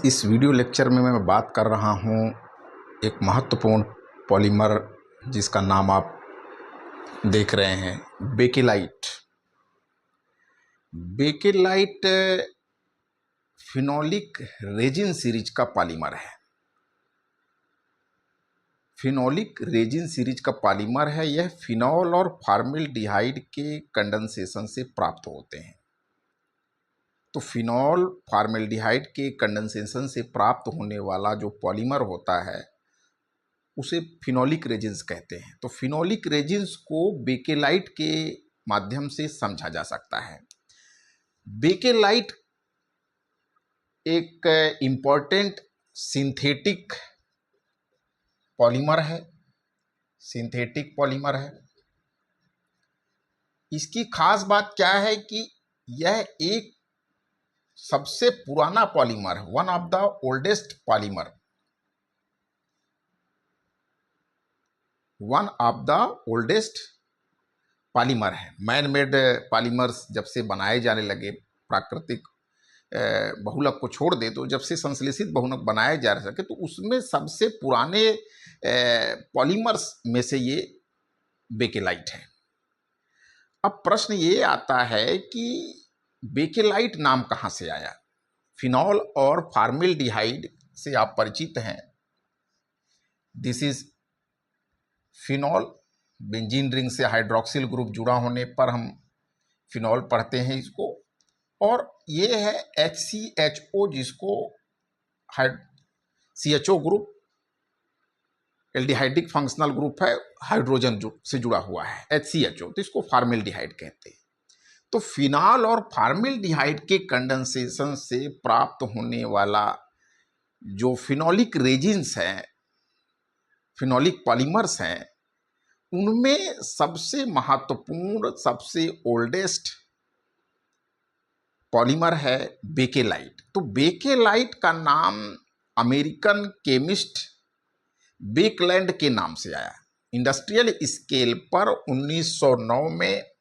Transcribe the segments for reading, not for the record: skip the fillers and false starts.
इस video lecture में मैं बात कर रहा हूँ एक महत्वपूर्ण पॉलीमर जिसका नाम आप देख रहे हैं, bakelite. Bakelite phenolic resin series का पॉलीमर है। फिनोलिक रेजिन सीरीज का पॉलीमर है। यह फिनॉल और फॉर्मेल्डिहाइड के कंडेंसेशन से प्राप्त होते हैं। तो फिनॉल फॉर्मेल्डिहाइड के कंडेंसेशन से प्राप्त होने वाला जो पॉलीमर होता है उसे फिनोलिक रेजिन्स कहते हैं। तो फिनोलिक रेजिन्स को बेकेलाइट के माध्यम से समझा जा सकता है। बेकेलाइट एक इम्पॉर्टेंट सिंथेटिक पॉलीमर है। सिंथेटिक पॉलीमर है। इसकी खास बात क्या है कि यह एक सबसे पुराना पॉलीमर है, one of the oldest polymer, one of the oldest polymer है। मैन मेड पॉलीमर्स जब से बनाए जाने लगे, प्राकृतिक बहुलक को छोड़ दे तो जब से संश्लेषित बहुलक बनाए जा सके, तो उसमें सबसे पुराने पॉलीमर्स में से ये बेकेलाइट है। अब प्रश्न ये आता है कि बेकेलाइट नाम कहाँ से आया। फिनॉल और फॉर्मेल्डिहाइड से आप परिचित हैं। This is phenol, benzene ring से हाइड्रोक्सिल ग्रुप जुड़ा होने पर हम फिनॉल पढ़ते हैं इसको। और ये है HCHO, जिसको CHO group aldehydic functional group है, हाइड्रोजन से जुड़ा हुआ है HCHO, तो इसको फॉर्मेल्डिहाइड कहते हैं। तो फिनॉल और फॉर्मेल्डिहाइड के कंडेंसेशन से प्राप्त होने वाला जो फिनोलिक रेजिन्स हैं, फिनोलिक पॉलीमर्स हैं, उनमें सबसे महत्वपूर्ण, सबसे ओल्डेस्ट पॉलीमर है बेकेलाइट। तो बेकेलाइट का नाम अमेरिकन केमिस्ट बेकलैंड के नाम से आया। इंडस्ट्रियल स्केल पर 1909 में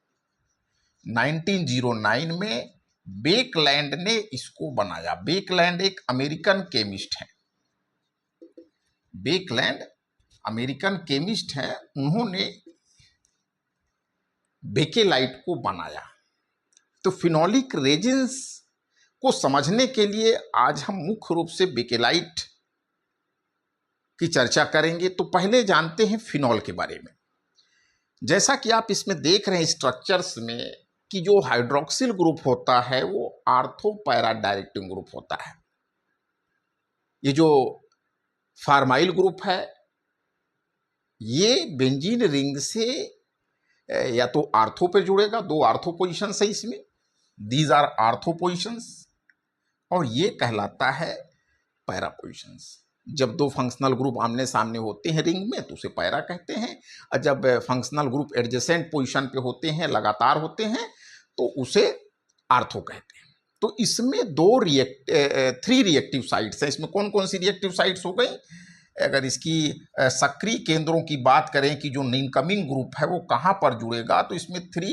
1909 में बेकलैंड ने इसको बनाया। बेकलैंड एक अमेरिकन केमिस्ट है। बेकलैंड अमेरिकन केमिस्ट है, उन्होंने बेकेलाइट को बनाया। तो फिनोलिक रेजिन्स को समझने के लिए आज हम मुख्य रूप से बेकेलाइट की चर्चा करेंगे। तो पहले जानते हैं फिनॉल के बारे में। जैसा कि आप इसमें देख रहे हैं स्ट्रक्चर्स में कि जो हाइड्रोक्सिल ग्रुप होता है वो आर्थो पैरा डायरेक्टिंग ग्रुप होता है। ये जो फार्माइल ग्रुप है ये बेंजीन रिंग से या तो आर्थो पे जुड़ेगा, दो आर्थो पोजिशंस है इसमें, दीज आर आर्थो पोजिशंस, और ये कहलाता है पैरा पोजिशंस। जब दो फंक्शनल ग्रुप आमने सामने होते हैं रिंग में तो उसे पैरा कहते हैं, और जब फंक्शनल ग्रुप एडजेसेंट पोजीशन पे होते हैं, लगातार होते हैं, तो उसे आर्थो कहते हैं। तो इसमें थ्री रिएक्टिव साइट्स हैं। इसमें कौन कौन सी रिएक्टिव साइट्स हो गई? अगर इसकी सक्रिय केंद्रों की बात करें कि जो इनकमिंग ग्रुप है वो कहाँ पर जुड़ेगा, तो इसमें 3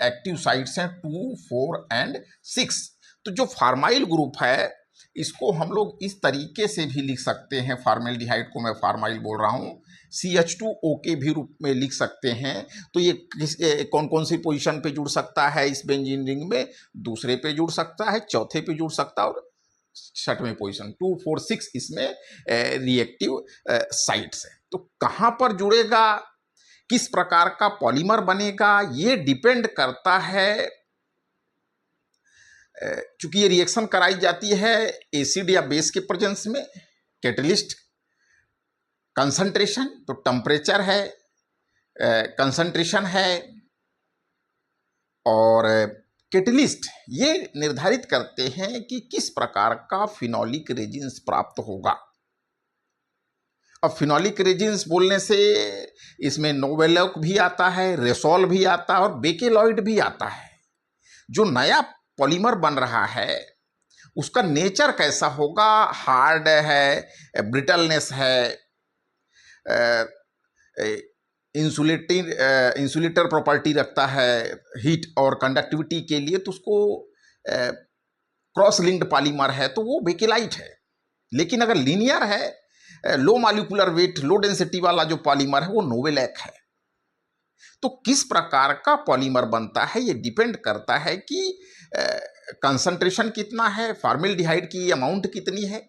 एक्टिव साइट्स हैं, 2, 4 एंड 6। तो जो फार्माइल ग्रुप है इसको हम लोग इस तरीके से भी लिख सकते हैं। फॉर्मेल्डिहाइड को मैं फार्माइल बोल रहा हूँ, CH2O के भी रूप में लिख सकते हैं। तो ये कौन कौन सी पोजीशन पे जुड़ सकता है इस बेंजीन रिंग में? दूसरे पे जुड़ सकता है, चौथे पे जुड़ सकता है, और छठवें पोजीशन 2, 4, 6 इसमें रिएक्टिव साइट्स है। तो कहाँ पर जुड़ेगा, किस प्रकार का पॉलीमर बनेगा, ये डिपेंड करता है। चूंकि ये रिएक्शन कराई जाती है एसिड या बेस के प्रेजेंस में, कैटलिस्ट कंसंट्रेशन, तो टेम्परेचर है, कंसंट्रेशन है, और कैटलिस्ट ये निर्धारित करते हैं कि किस प्रकार का फिनोलिक रेजिन्स प्राप्त होगा। अब फिनोलिक रेजिन्स बोलने से इसमें नोवेलोक भी आता है, रेसोल भी आता है, और बेकेलॉइड भी आता है। जो नया पॉलीमर बन रहा है उसका नेचर कैसा होगा? हार्ड है, ब्रिटलनेस है, इंसुलेटर प्रॉपर्टी रखता है हीट और कंडक्टिविटी के लिए, तो उसको क्रॉस लिंक्ड पॉलीमर है, तो वो बेकेलाइट है। लेकिन अगर लीनियर है, low molecular weight, low density वाला जो पॉलीमर है वो नोवेलेक है। तो किस प्रकार का पॉलीमर बनता है ये डिपेंड करता है कि कंसंट्रेशन कितना है, फॉर्मेल्डिहाइड की अमाउंट कितनी है,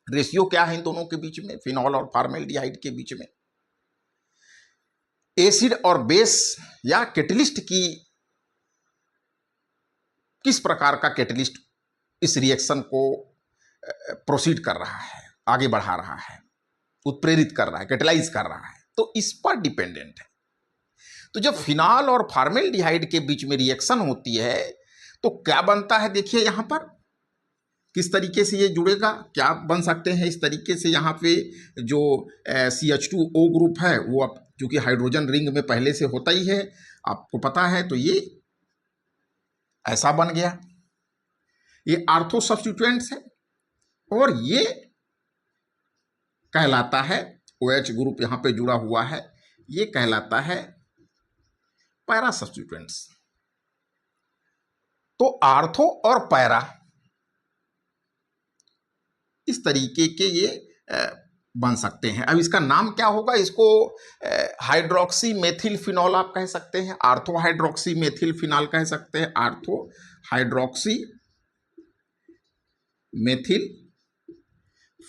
रेशियो क्या है इन दोनों के बीच में, फिनॉल और फॉर्मेल्डिहाइड के बीच में, एसिड और बेस या कैटलिस्ट की किस प्रकार का कैटलिस्ट इस रिएक्शन को प्रोसीड कर रहा है, आगे बढ़ा रहा है, उत्प्रेरित कर रहा है, कैटलाइज कर रहा है, तो इस पर डिपेंडेंट है। तो जब फिनॉल और फॉर्मेल्डिहाइड के बीच में रिएक्शन होती है तो क्या बनता है, देखिए यहां पर किस तरीके से ये जुड़ेगा, क्या बन सकते हैं इस तरीके से। यहाँ पे जो CH2O ग्रुप है वो अब चूंकि हाइड्रोजन रिंग में पहले से होता ही है, आपको पता है, तो ये ऐसा बन गया, ये आर्थो सब्स्टिट्यूएंट्स है, और ये कहलाता है OH ग्रुप यहां पे जुड़ा हुआ है, ये कहलाता है पैरा सब्स्टिट्यूएंट्स। तो आर्थो और पैरा इस तरीके के ये बन सकते हैं। अब इसका नाम क्या होगा, इसको हाइड्रोक्सी मेथिल फिनॉल आप कह सकते हैं, आर्थो हाइड्रोक्सी मेथिल फिनॉल कह सकते हैं, आर्थो हाइड्रोक्सी मेथिल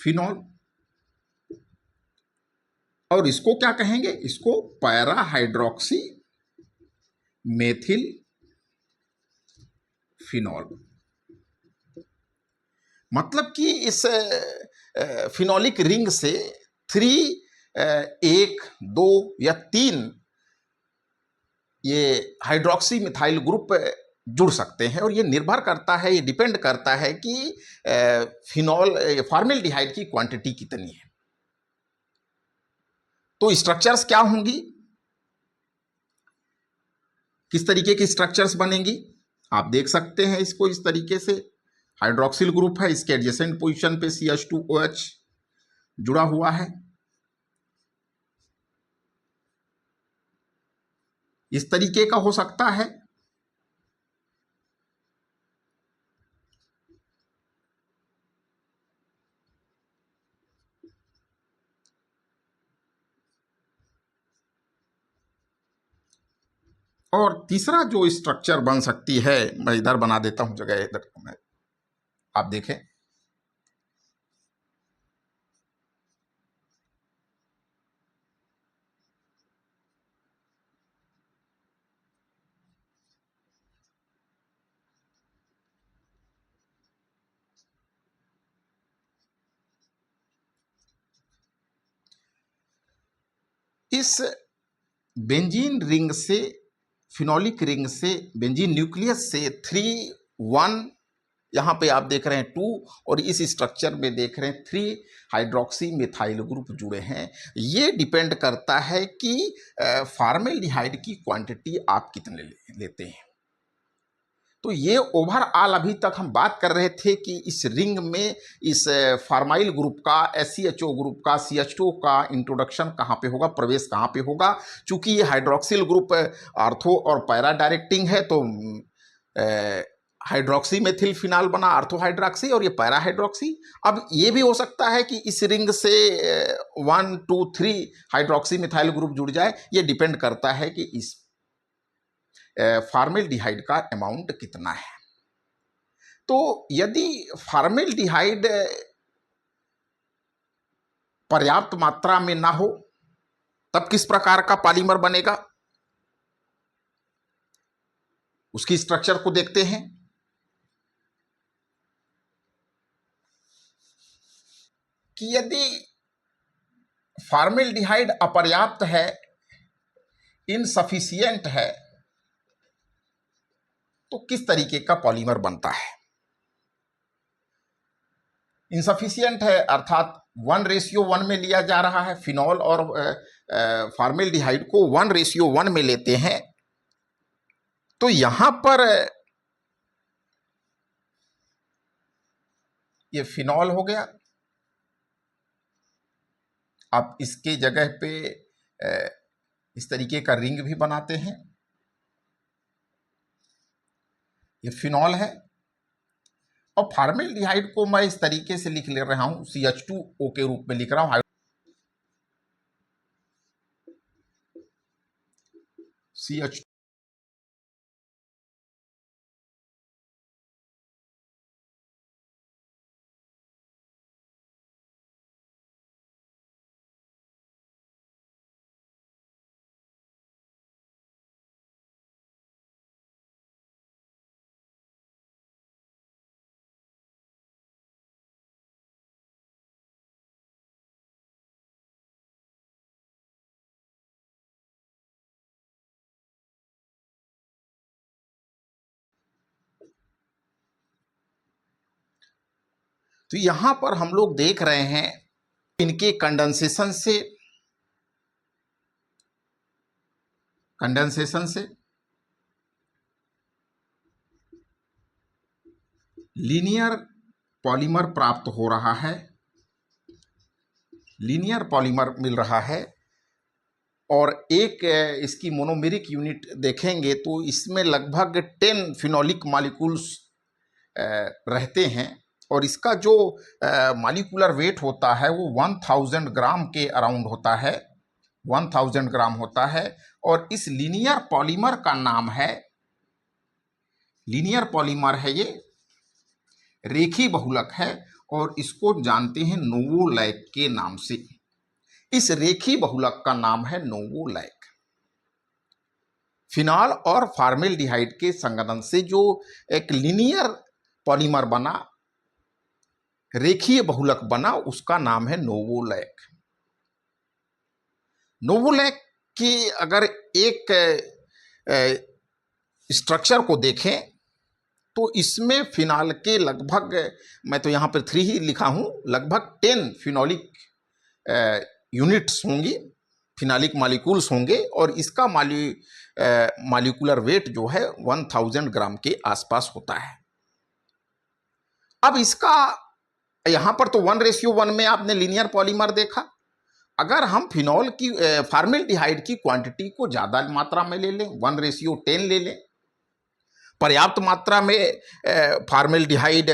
फिनॉल। और इसको क्या कहेंगे, इसको पैरा हाइड्रोक्सी मेथिल फिनॉल। मतलब कि इस फिनोलिक रिंग से 1, 2 या 3 ये हाइड्रोक्सी मिथाइल ग्रुप जुड़ सकते हैं, और ये निर्भर करता है, ये डिपेंड करता है कि फिनॉल फॉर्मेल्डिहाइड की क्वांटिटी कितनी है। तो स्ट्रक्चर्स क्या होंगी, किस तरीके की स्ट्रक्चर्स बनेंगी, आप देख सकते हैं इसको इस तरीके से। हाइड्रोक्सिल ग्रुप है, इसके एडजेसेंट पोजीशन पे CH2OH जुड़ा हुआ है, इस तरीके का हो सकता है। और तीसरा जो स्ट्रक्चर बन सकती है, मैं इधर बना देता हूं जगह, इधर मैं, आप देखें, इस बेंजीन रिंग से, फिनोलिक रिंग से, बेंजीन न्यूक्लियस से 3, 1, यहाँ पे आप देख रहे हैं 2, और इस स्ट्रक्चर में देख रहे हैं 3 हाइड्रोक्सी मिथाइल ग्रुप जुड़े हैं। ये डिपेंड करता है कि फॉर्मेल्डिहाइड की क्वांटिटी आप कितने लेते हैं। तो ये ओवरऑल अभी तक हम बात कर रहे थे कि इस रिंग में इस फार्माइल ग्रुप का, SCHO ग्रुप का, CH2 का इंट्रोडक्शन कहाँ पे होगा, प्रवेश कहाँ पे होगा। चूंकि ये हाइड्रोक्सिल ग्रुप आर्थो और पैरा डायरेक्टिंग है, तो हाइड्रोक्सी मेथिल फिनाल बना आर्थो हाइड्रोक्सी, और ये पैरा हाइड्रोक्सी। अब ये भी हो सकता है कि इस रिंग से 1, 2, 3 हाइड्रोक्सी मिथाइल ग्रुप जुड़ जाए। ये डिपेंड करता है कि इस फॉर्मेल्डिहाइड का अमाउंट कितना है। तो यदि फॉर्मेल्डिहाइड पर्याप्त मात्रा में ना हो तब किस प्रकार का पॉलीमर बनेगा, उसकी स्ट्रक्चर को देखते हैं। कि यदि फॉर्मेल्डिहाइड अपर्याप्त है, इनसफिशिएंट है, तो किस तरीके का पॉलीमर बनता है। इनसफिशिएंट है अर्थात 1:1 में लिया जा रहा है, फिनॉल और फॉर्मेल्डिहाइड को 1:1 में लेते हैं, तो यहां पर ये फिनॉल हो गया। आप इसके जगह पे इस तरीके का रिंग भी बनाते हैं, ये फिनॉल है। और फार्मेल्डिहाइड को मैं इस तरीके से लिख ले रहा हूं, CH2O के रूप में लिख रहा हूं, CH। तो यहां पर हम लोग देख रहे हैं इनके कंडेंसेशन से लीनियर पॉलीमर प्राप्त हो रहा है, लीनियर पॉलीमर मिल रहा है। और एक इसकी मोनोमेरिक यूनिट देखेंगे तो इसमें लगभग 10 फिनोलिक मॉलिक्यूल्स रहते हैं, और इसका जो मॉलिक्यूलर वेट होता है वो 1000 ग्राम के अराउंड होता है, 1000 ग्राम होता है। और इस लीनियर पॉलीमर का नाम है, लीनियर पॉलीमर है ये, रेखी बहुलक है, और इसको जानते हैं नोवोलैक के नाम से। इस रेखी बहुलक का नाम है नोवोलैक। फिनॉल और फार्मेल्डिहाइड के संघनन से जो एक लीनियर पॉलीमर बना, रेखीय बहुलक बना, उसका नाम है नोवोलैक। नोवोलैक की अगर एक स्ट्रक्चर को देखें तो इसमें फिनॉल के लगभग, मैं तो यहाँ पर 3 ही लिखा हूँ, लगभग 10 फिनोलिक यूनिट्स होंगी, फिनॉलिक मॉलिक्यूल्स होंगे, और इसका मॉलिक्यूलर वेट जो है 1000 ग्राम के आसपास होता है। अब इसका यहाँ पर तो 1:1 में आपने लीनियर पॉलीमर देखा। अगर हम फिनॉल की फार्मेल्डिहाइड की क्वांटिटी को ज़्यादा मात्रा में ले लें, 1:10 ले लें, पर्याप्त मात्रा में फार्मेल्डिहाइड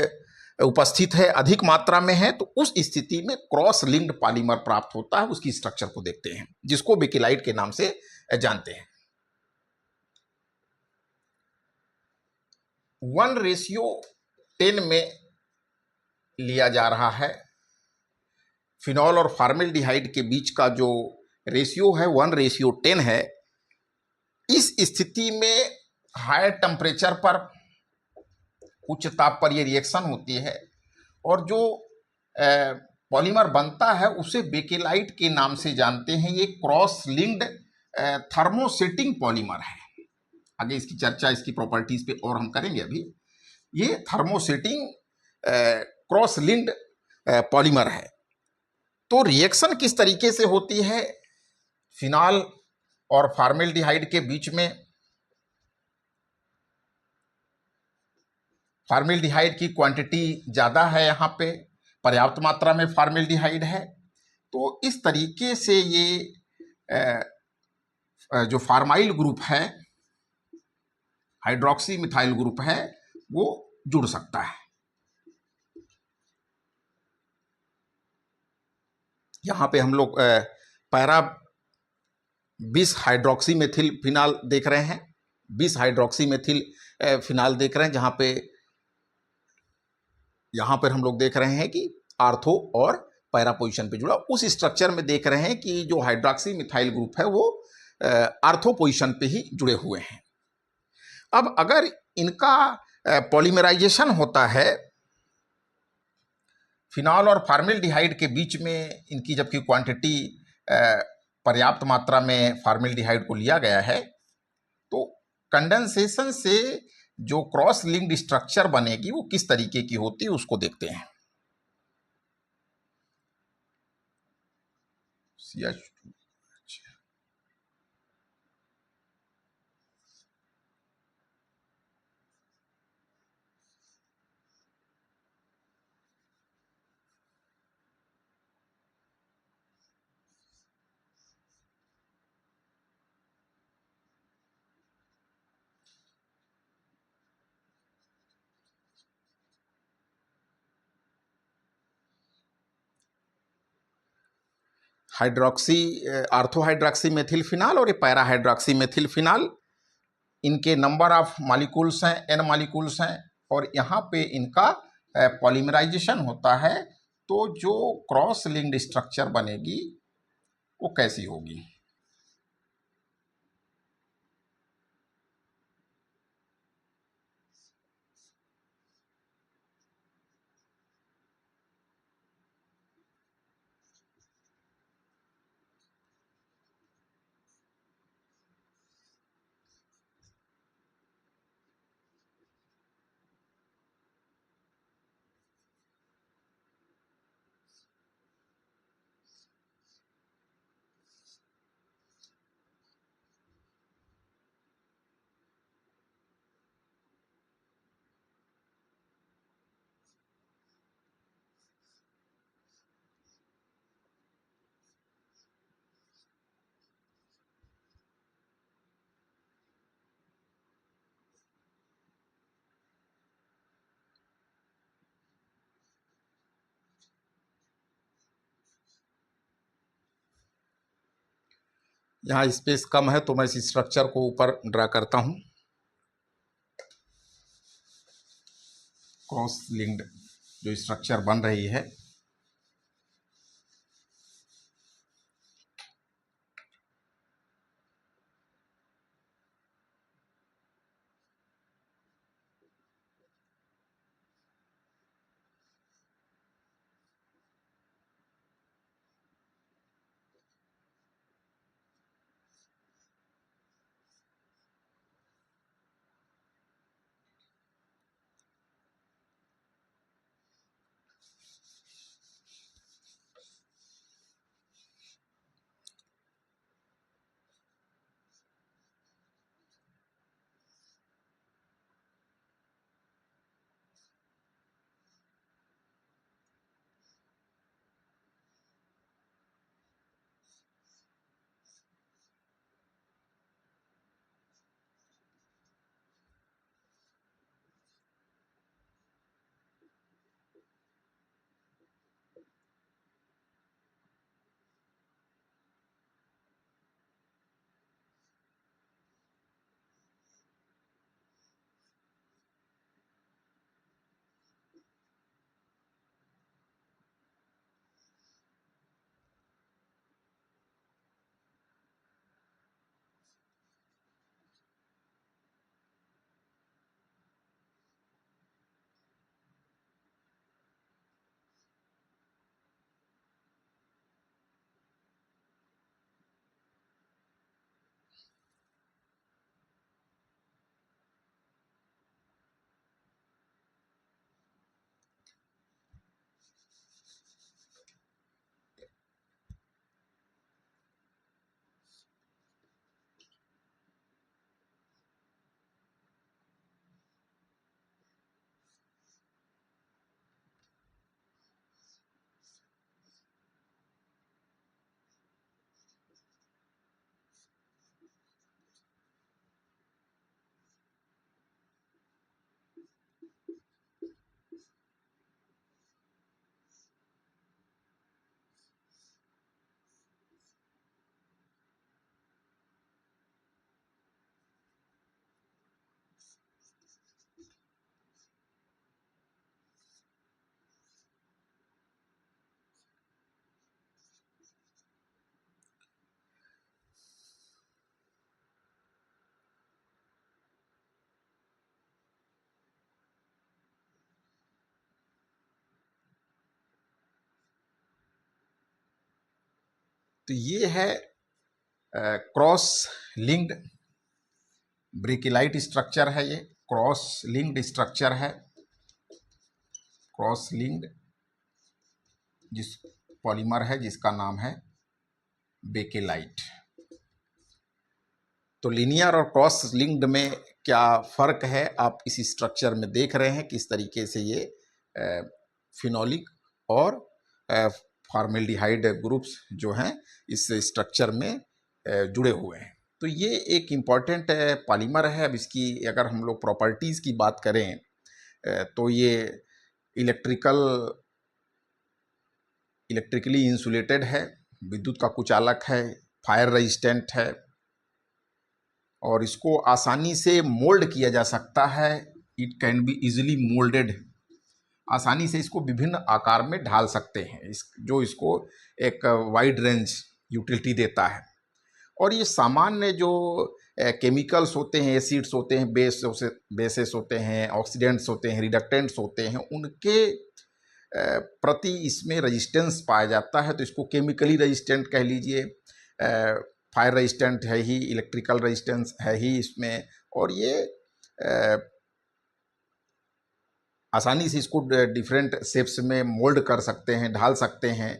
उपस्थित है, अधिक मात्रा में है, तो उस स्थिति में क्रॉस लिंक्ड पॉलीमर प्राप्त होता है। उसकी स्ट्रक्चर को देखते हैं, जिसको बेकेलाइट के नाम से जानते हैं। 1:10 में लिया जा रहा है। फिनॉल और फार्मेल्डिहाइड के बीच का जो रेशियो है 1:10 है। इस स्थिति में हायर टेम्परेचर पर, उच्च ताप पर ये रिएक्शन होती है, और जो पॉलीमर बनता है उसे बेकेलाइट के नाम से जानते हैं। ये क्रॉस लिंक्ड थर्मोसेटिंग पॉलीमर है। आगे इसकी चर्चा, इसकी प्रॉपर्टीज पे और हम करेंगे। अभी ये थर्मोसेटिंग क्रॉस लिंक्ड पॉलीमर है। तो रिएक्शन किस तरीके से होती है? फिनॉल और फार्मेल्डिहाइड के बीच में फार्मेल्डिहाइड की क्वांटिटी ज़्यादा है, यहाँ पे पर्याप्त मात्रा में फार्मेल्डिहाइड है। तो इस तरीके से ये जो फार्माइल ग्रुप है, हाइड्रोक्सी मिथाइल ग्रुप है, वो जुड़ सकता है। यहाँ पे हम लोग पैरा 20 हाइड्रोक्सी मेथिल फिनाल देख रहे हैं, 20 हाइड्रोक्सी मेथिल फिनाल देख रहे हैं, जहाँ पे यहाँ पर हम लोग देख रहे हैं कि आर्थो और पैरा पोजीशन पे जुड़ा। उस स्ट्रक्चर में देख रहे हैं कि जो हाइड्रोक्सी मिथाइल ग्रुप है वो आर्थो पोजीशन पे ही जुड़े हुए हैं। अब अगर इनका पॉलीमराइजेशन होता है, फिनॉल और फार्मेल्डिहाइड के बीच में इनकी जबकि क्वांटिटी पर्याप्त मात्रा में फार्मेल्डिहाइड को लिया गया है, तो कंडेंसेशन से जो क्रॉस लिंक्ड स्ट्रक्चर बनेगी वो किस तरीके की होती है उसको देखते हैं। CH2, hydroxy ortho hydroxy methyl phenol और ये पैरा हाइड्रोक्सी मेथिल फिनाल, इनके नंबर ऑफ मॉलिक्यूल्स हैं, एन मॉलिक्यूल्स हैं, और यहाँ पे इनका पॉलीमराइजेशन होता है। तो जो क्रॉस लिंक्ड स्ट्रक्चर बनेगी वो कैसी होगी? यहाँ स्पेस कम है तो मैं इस स्ट्रक्चर को ऊपर ड्रा करता हूँ। क्रॉस लिंक्ड जो स्ट्रक्चर बन रही है, तो ये है क्रॉस लिंक्ड ब्रेकिलाइट स्ट्रक्चर है। ये क्रॉस लिंक्ड स्ट्रक्चर है, क्रॉस लिंक्ड जिस पॉलीमर है जिसका नाम है बेकेलाइट। तो लिनियर और क्रॉस लिंक्ड में क्या फ़र्क है आप इस स्ट्रक्चर में देख रहे हैं, किस तरीके से ये फिनोलिक और फॉर्मेल्डिहाइड ग्रुप्स जो हैं इस स्ट्रक्चर में जुड़े हुए हैं। तो ये एक इम्पॉर्टेंट पॉलीमर है। अब इसकी अगर हम लोग प्रॉपर्टीज़ की बात करें तो ये इलेक्ट्रिकली इंसुलेटेड है, विद्युत का कुचालक है, फायर रेजिस्टेंट है और इसको आसानी से मोल्ड किया जा सकता है। It can be easily moulded, आसानी से इसको विभिन्न आकार में ढाल सकते हैं, जो इसको एक वाइड रेंज यूटिलिटी देता है। और ये सामान्य जो केमिकल्स होते हैं, एसिड्स होते हैं, बेसेस होते हैं, ऑक्सीडेंट्स होते हैं, रिडक्टेंट्स होते हैं, उनके प्रति इसमें रेजिस्टेंस पाया जाता है। तो इसको केमिकली रेजिस्टेंट कह लीजिए, फायर रेजिस्टेंट है ही, इलेक्ट्रिकल रेजिस्टेंस है ही इसमें। और ये आसानी से इसको डिफरेंट शेप्स में मोल्ड कर सकते हैं, ढाल सकते हैं।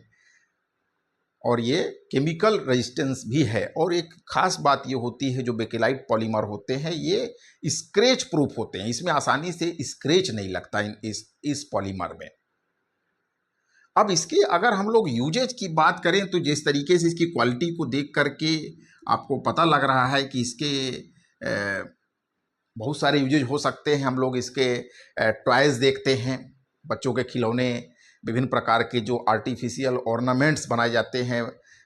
और ये केमिकल रेजिस्टेंस भी है। और एक खास बात ये होती है, जो बेकेलाइट पॉलीमर होते हैं ये स्क्रैच प्रूफ होते हैं, इसमें आसानी से स्क्रैच नहीं लगता इस पॉलीमर में। अब इसके अगर हम लोग यूजेज की बात करें तो जिस तरीके से इसकी क्वालिटी को देख करके आपको पता लग रहा है कि इसके बहुत सारे यूजेज हो सकते हैं। हम लोग इसके टॉयज़ देखते हैं, बच्चों के खिलौने, विभिन्न प्रकार के जो आर्टिफिशियल ऑर्नामेंट्स बनाए जाते हैं,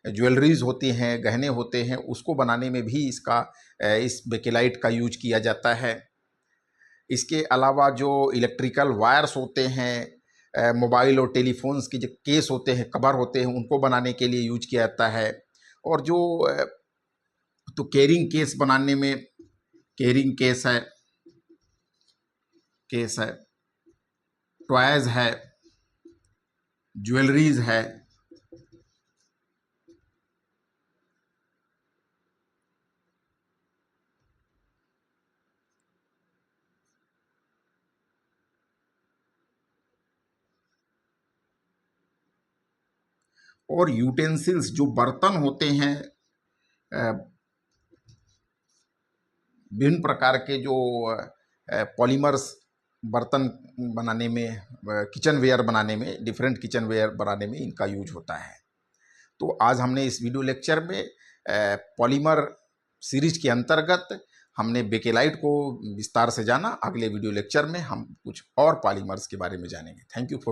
ज्वेलरीज होती हैं, गहने होते हैं, उसको बनाने में भी इस बेकेलाइट का यूज किया जाता है। इसके अलावा जो इलेक्ट्रिकल वायर्स होते हैं, मोबाइल और टेलीफोन्स के जो केस होते हैं, कवर होते हैं, उनको बनाने के लिए यूज किया जाता है। और जो तो कैरिंग केस बनाने में कैरिंग केस है, टॉयज है, ज्वेलरीज है। और यूटेंसिल्स, जो बर्तन होते हैं, विभिन्न प्रकार के जो पॉलीमर्स बर्तन बनाने में, किचन वेयर बनाने में, डिफरेंट किचन वेयर बनाने में इनका यूज होता है। तो आज हमने इस वीडियो लेक्चर में पॉलीमर सीरीज के अंतर्गत हमने बेकेलाइट को विस्तार से जाना। अगले वीडियो लेक्चर में हम कुछ और पॉलीमर्स के बारे में जानेंगे। Thank you for